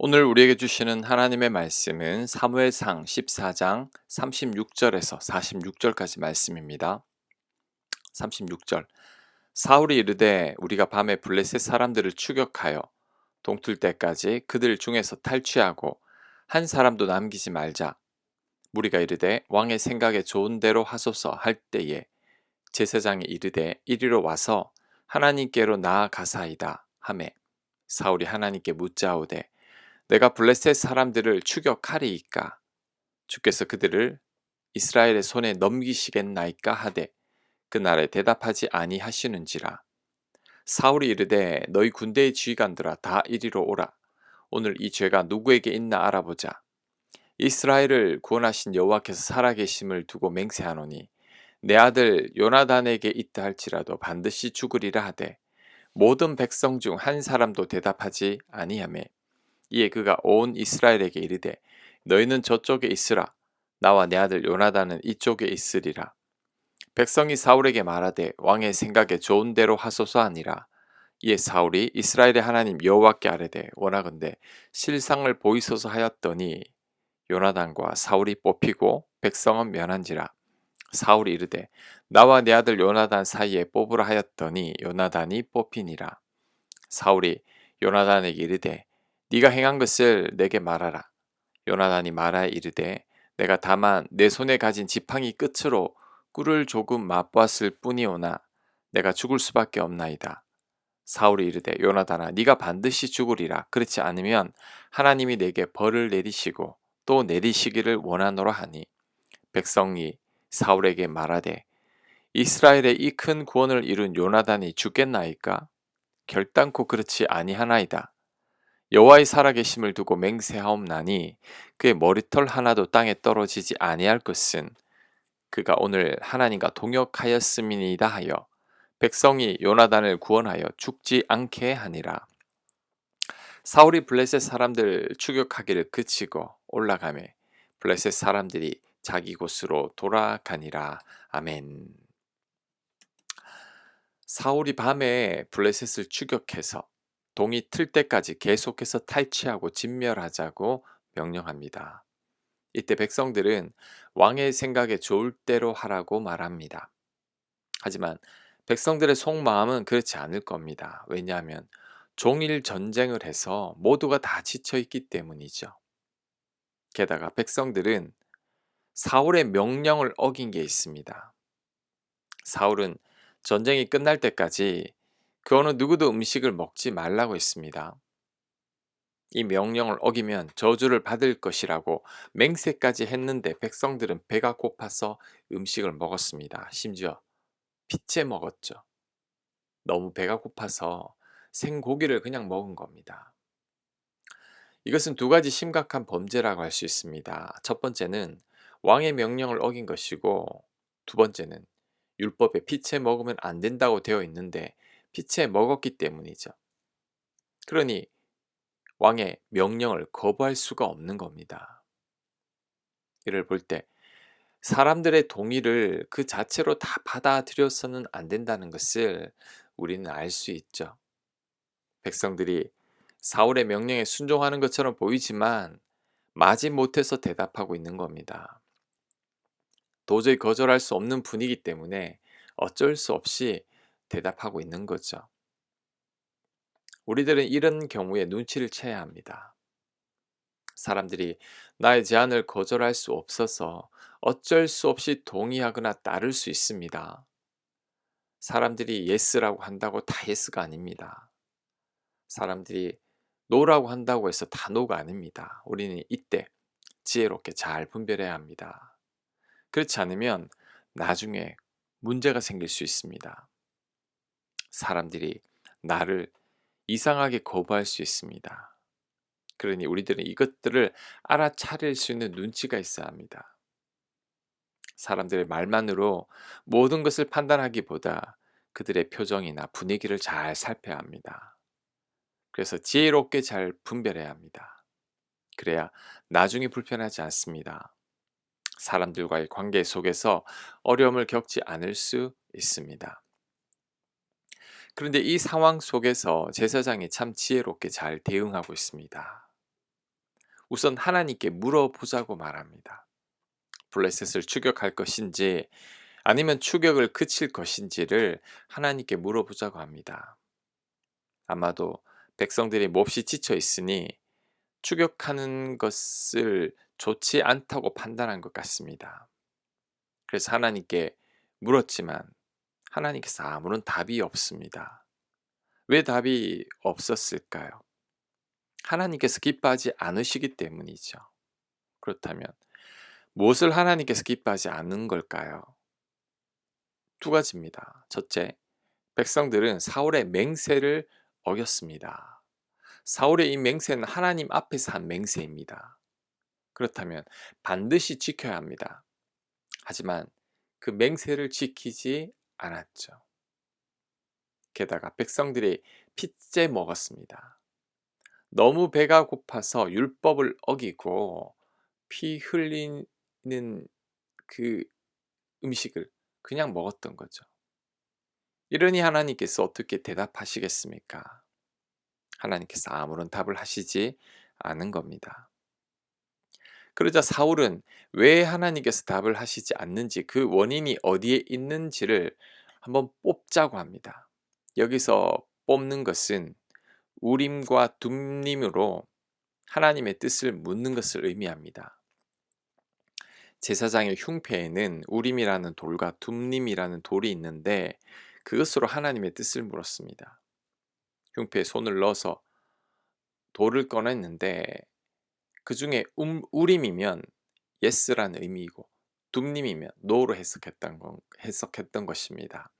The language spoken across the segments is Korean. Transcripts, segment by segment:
오늘 우리에게 주시는 하나님의 말씀은 사무엘상 14장 36절에서 46절까지 말씀입니다. 36절. 사울이 이르되 우리가 밤에 블레셋 사람들을 추격하여 동틀 때까지 그들 중에서 탈취하고 한 사람도 남기지 말자. 무리가 이르되 왕의 생각에 좋은 대로 하소서 할 때에 제사장이 이르되 이리로 와서 하나님께로 나아가사이다 하매 사울이 하나님께 묻자오되 내가 블레셋 사람들을 추격하리이까 주께서 그들을 이스라엘의 손에 넘기시겠나이까 하되 그날에 대답하지 아니하시는지라. 사울이 이르되 너희 군대의 지휘관들아 다 이리로 오라. 오늘 이 죄가 누구에게 있나 알아보자. 이스라엘을 구원하신 여호와께서 살아계심을 두고 맹세하노니 내 아들 요나단에게 있다 할지라도 반드시 죽으리라 하되 모든 백성 중 한 사람도 대답하지 아니하매 이에 그가 온 이스라엘에게 이르되 너희는 저쪽에 있으라. 나와 내 아들 요나단은 이쪽에 있으리라. 백성이 사울에게 말하되 왕의 생각에 좋은 대로 하소서 하니라. 이에 사울이 이스라엘의 하나님 여호와께 아뢰되 원하건대 실상을 보이소서 하였더니 요나단과 사울이 뽑히고 백성은 면한지라. 사울이 이르되 나와 내 아들 요나단 사이에 뽑으라 하였더니 요나단이 뽑히니라. 사울이 요나단에게 이르되 네가 행한 것을 내게 말하라. 요나단이 말하여 이르되 내가 다만 내 손에 가진 지팡이 끝으로 꿀을 조금 맛보았을 뿐이오나 내가 죽을 수밖에 없나이다. 사울이 이르되 요나단아 네가 반드시 죽으리라. 그렇지 않으면 하나님이 내게 벌을 내리시고 또 내리시기를 원하노라 하니 백성이 사울에게 말하되 이스라엘의 이 큰 구원을 이룬 요나단이 죽겠나이까? 결단코 그렇지 아니하나이다. 여호와의 살아계심을 두고 맹세하옵나니 그의 머리털 하나도 땅에 떨어지지 아니할 것은 그가 오늘 하나님과 동역하였음이니이다 하여 백성이 요나단을 구원하여 죽지 않게 하니라. 사울이 블레셋 사람들 추격하기를 그치고 올라가매 블레셋 사람들이 자기 곳으로 돌아가니라. 아멘. 사울이 밤에 블레셋을 추격해서 동이 틀 때까지 계속해서 탈취하고 진멸하자고 명령합니다. 이때 백성들은 왕의 생각에 좋을 대로 하라고 말합니다. 하지만 백성들의 속마음은 그렇지 않을 겁니다. 왜냐하면 종일 전쟁을 해서 모두가 다 지쳐 있기 때문이죠. 게다가 백성들은 사울의 명령을 어긴 게 있습니다. 사울은 전쟁이 끝날 때까지 그 어느 누구도 음식을 먹지 말라고 했습니다. 이 명령을 어기면 저주를 받을 것이라고 맹세까지 했는데 백성들은 배가 고파서 음식을 먹었습니다. 심지어 피채 먹었죠. 너무 배가 고파서 생고기를 그냥 먹은 겁니다. 이것은 두 가지 심각한 범죄라고 할 수 있습니다. 첫 번째는 왕의 명령을 어긴 것이고 두 번째는 율법에 피채 먹으면 안 된다고 되어 있는데 피채 먹었기 때문이죠. 그러니 왕의 명령을 거부할 수가 없는 겁니다. 이를 볼 때 사람들의 동의를 그 자체로 다 받아들여서는 안 된다는 것을 우리는 알 수 있죠. 백성들이 사울의 명령에 순종하는 것처럼 보이지만 마지못해서 대답하고 있는 겁니다. 도저히 거절할 수 없는 분위기 때문에 어쩔 수 없이 대답하고 있는 거죠. 우리들은 이런 경우에 눈치를 채야 합니다. 사람들이 나의 제안을 거절할 수 없어서 어쩔 수 없이 동의하거나 따를 수 있습니다. 사람들이 예스라고 한다고 다 예스가 아닙니다. 사람들이 노라고 한다고 해서 다 노가 아닙니다. 우리는 이때 지혜롭게 잘 분별해야 합니다. 그렇지 않으면 나중에 문제가 생길 수 있습니다. 사람들이 나를 이상하게 거부할 수 있습니다. 그러니 우리들은 이것들을 알아차릴 수 있는 눈치가 있어야 합니다. 사람들의 말만으로 모든 것을 판단하기보다 그들의 표정이나 분위기를 잘 살펴야 합니다. 그래서 지혜롭게 잘 분별해야 합니다. 그래야 나중에 불편하지 않습니다. 사람들과의 관계 속에서 어려움을 겪지 않을 수 있습니다. 그런데 이 상황 속에서 제사장이 참 지혜롭게 잘 대응하고 있습니다. 우선 하나님께 물어보자고 말합니다. 블레셋을 추격할 것인지 아니면 추격을 그칠 것인지를 하나님께 물어보자고 합니다. 아마도 백성들이 몹시 지쳐 있으니 추격하는 것을 좋지 않다고 판단한 것 같습니다. 그래서 하나님께 물었지만 하나님께서 아무런 답이 없습니다. 왜 답이 없었을까요? 하나님께서 기뻐하지 않으시기 때문이죠. 그렇다면 무엇을 하나님께서 기뻐하지 않는 걸까요? 두 가지입니다. 첫째, 백성들은 사울의 맹세를 어겼습니다. 사울의 이 맹세는 하나님 앞에서 한 맹세입니다. 그렇다면 반드시 지켜야 합니다. 하지만 그 맹세를 지키지 않았죠. 게다가 백성들이 핏째 먹었습니다. 너무 배가 고파서 율법을 어기고 피 흘리는 그 음식을 그냥 먹었던 거죠. 이러니 하나님께서 어떻게 대답하시겠습니까? 하나님께서 아무런 답을 하시지 않은 겁니다. 그러자 사울은 왜 하나님께서 답을 하시지 않는지, 그 원인이 어디에 있는지를 한번 뽑자고 합니다. 여기서 뽑는 것은 우림과 둠림으로 하나님의 뜻을 묻는 것을 의미합니다. 제사장의 흉패에는 우림이라는 돌과 둠림이라는 돌이 있는데 그것으로 하나님의 뜻을 물었습니다. 흉패에 손을 넣어서 돌을 꺼냈는데 그 중에 우림이면 yes라는 의미이고 둠림이면 no로 해석했던 것입니다.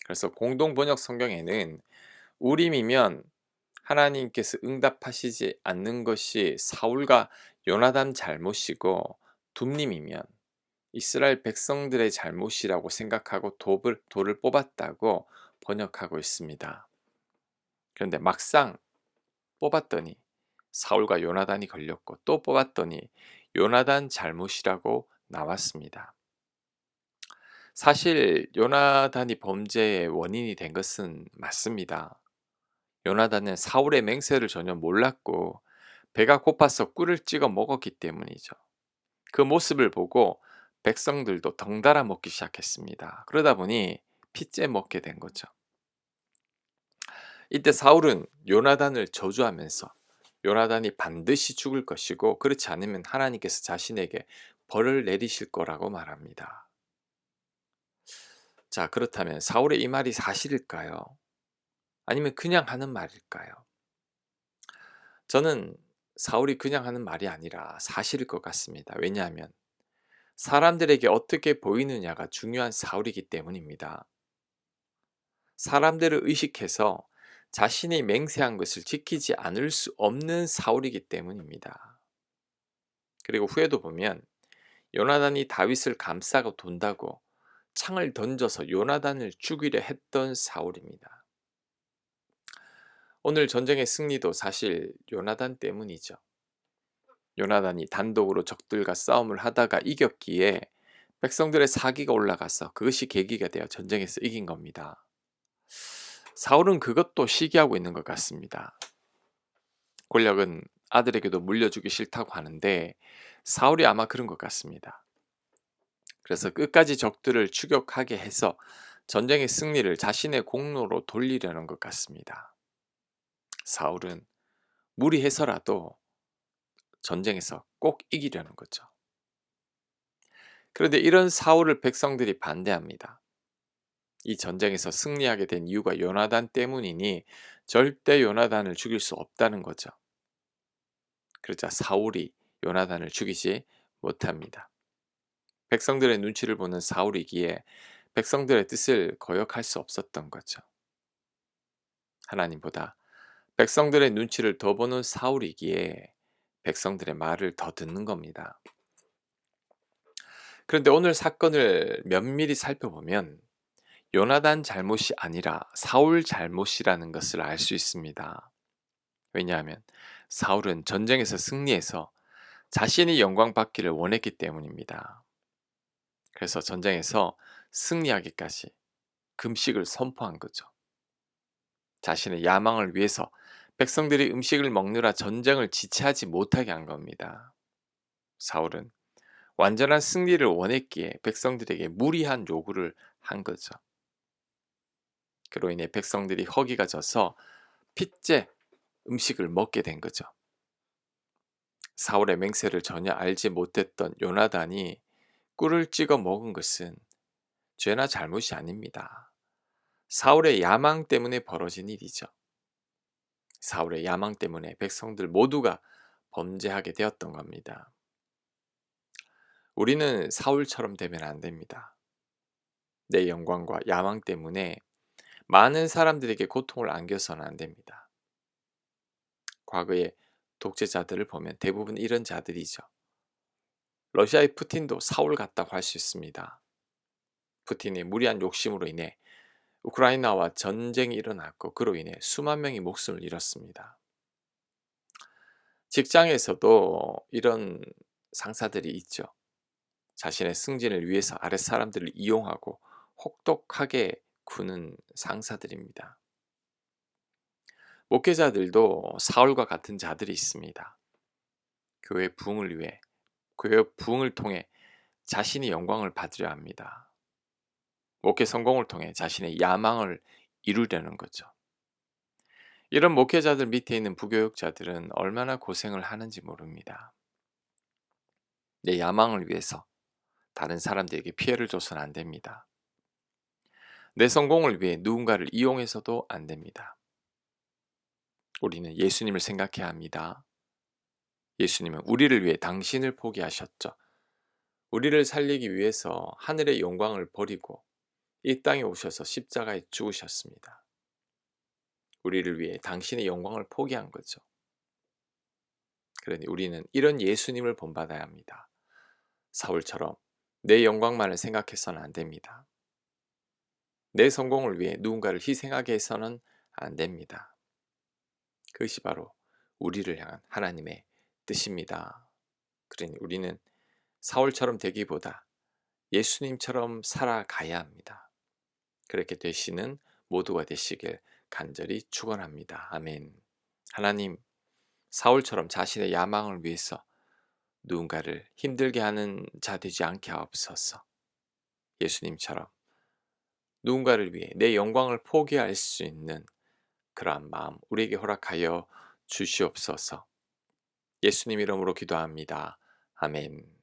그래서 공동 번역 성경에는 우림이면 하나님께서 응답하시지 않는 것이 사울과 요나단 잘못이고 둠림이면 이스라엘 백성들의 잘못이라고 생각하고 돌을 뽑았다고 번역하고 있습니다. 그런데 막상 뽑았더니 사울과 요나단이 걸렸고 또 뽑았더니 요나단 잘못이라고 나왔습니다. 사실 요나단이 범죄의 원인이 된 것은 맞습니다. 요나단은 사울의 맹세를 전혀 몰랐고 배가 고파서 꿀을 찍어 먹었기 때문이죠. 그 모습을 보고 백성들도 덩달아 먹기 시작했습니다. 그러다 보니 핏째 먹게 된 거죠. 이때 사울은 요나단을 저주하면서 요나단이 반드시 죽을 것이고 그렇지 않으면 하나님께서 자신에게 벌을 내리실 거라고 말합니다. 자, 그렇다면 사울의 이 말이 사실일까요? 아니면 그냥 하는 말일까요? 저는 사울이 그냥 하는 말이 아니라 사실일 것 같습니다. 왜냐하면 사람들에게 어떻게 보이느냐가 중요한 사울이기 때문입니다. 사람들을 의식해서 자신이 맹세한 것을 지키지 않을 수 없는 사울이기 때문입니다. 그리고 후에도 보면 요나단이 다윗을 감싸고 돈다고 창을 던져서 요나단을 죽이려 했던 사울입니다. 오늘 전쟁의 승리도 사실 요나단 때문이죠. 요나단이 단독으로 적들과 싸움을 하다가 이겼기에 백성들의 사기가 올라가서 그것이 계기가 되어 전쟁에서 이긴 겁니다. 사울은 그것도 시기하고 있는 것 같습니다. 권력은 아들에게도 물려주기 싫다고 하는데 사울이 아마 그런 것 같습니다. 그래서 끝까지 적들을 추격하게 해서 전쟁의 승리를 자신의 공로로 돌리려는 것 같습니다. 사울은 무리해서라도 전쟁에서 꼭 이기려는 거죠. 그런데 이런 사울을 백성들이 반대합니다. 이 전쟁에서 승리하게 된 이유가 요나단 때문이니 절대 요나단을 죽일 수 없다는 거죠. 그러자 사울이 요나단을 죽이지 못합니다. 백성들의 눈치를 보는 사울이기에 백성들의 뜻을 거역할 수 없었던 거죠. 하나님보다 백성들의 눈치를 더 보는 사울이기에 백성들의 말을 더 듣는 겁니다. 그런데 오늘 사건을 면밀히 살펴보면 요나단 잘못이 아니라 사울 잘못이라는 것을 알 수 있습니다. 왜냐하면 사울은 전쟁에서 승리해서 자신이 영광 받기를 원했기 때문입니다. 그래서 전쟁에서 승리하기까지 금식을 선포한 거죠. 자신의 야망을 위해서 백성들이 음식을 먹느라 전쟁을 지체하지 못하게 한 겁니다. 사울은 완전한 승리를 원했기에 백성들에게 무리한 요구를 한 거죠. 그로 인해 백성들이 허기가 져서 핏째 음식을 먹게 된 거죠. 사울의 맹세를 전혀 알지 못했던 요나단이 꿀을 찍어 먹은 것은 죄나 잘못이 아닙니다. 사울의 야망 때문에 벌어진 일이죠. 사울의 야망 때문에 백성들 모두가 범죄하게 되었던 겁니다. 우리는 사울처럼 되면 안 됩니다. 내 영광과 야망 때문에 많은 사람들에게 고통을 안겨서는 안 됩니다. 과거의 독재자들을 보면 대부분 이런 자들이죠. 러시아의 푸틴도 사울 같다고 할 수 있습니다. 푸틴의 무리한 욕심으로 인해 우크라이나와 전쟁이 일어났고 그로 인해 수만 명이 목숨을 잃었습니다. 직장에서도 이런 상사들이 있죠. 자신의 승진을 위해서 아랫 사람들을 이용하고 혹독하게 구는 상사들입니다. 목회자들도 사울과 같은 자들이 있습니다. 교회 부흥을 위해, 교회 부흥을 통해 자신이 영광을 받으려 합니다. 목회 성공을 통해 자신의 야망을 이루려는 거죠. 이런 목회자들 밑에 있는 부교육자들은 얼마나 고생을 하는지 모릅니다. 내 야망을 위해서 다른 사람들에게 피해를 줘서는 안 됩니다. 내 성공을 위해 누군가를 이용해서도 안 됩니다. 우리는 예수님을 생각해야 합니다. 예수님은 우리를 위해 당신을 포기하셨죠. 우리를 살리기 위해서 하늘의 영광을 버리고 이 땅에 오셔서 십자가에 죽으셨습니다. 우리를 위해 당신의 영광을 포기한 거죠. 그러니 우리는 이런 예수님을 본받아야 합니다. 사울처럼 내 영광만을 생각해서는 안 됩니다. 내 성공을 위해 누군가를 희생하게 해서는 안 됩니다. 그것이 바로 우리를 향한 하나님의 뜻입니다. 그러니 우리는 사울처럼 되기보다 예수님처럼 살아가야 합니다. 그렇게 되시는 모두가 되시길 간절히 축원합니다. 아멘. 하나님, 사울처럼 자신의 야망을 위해서 누군가를 힘들게 하는 자 되지 않게 하옵소서. 예수님처럼 누군가를 위해 내 영광을 포기할 수 있는 그러한 마음 우리에게 허락하여 주시옵소서. 예수님 이름으로 기도합니다. 아멘.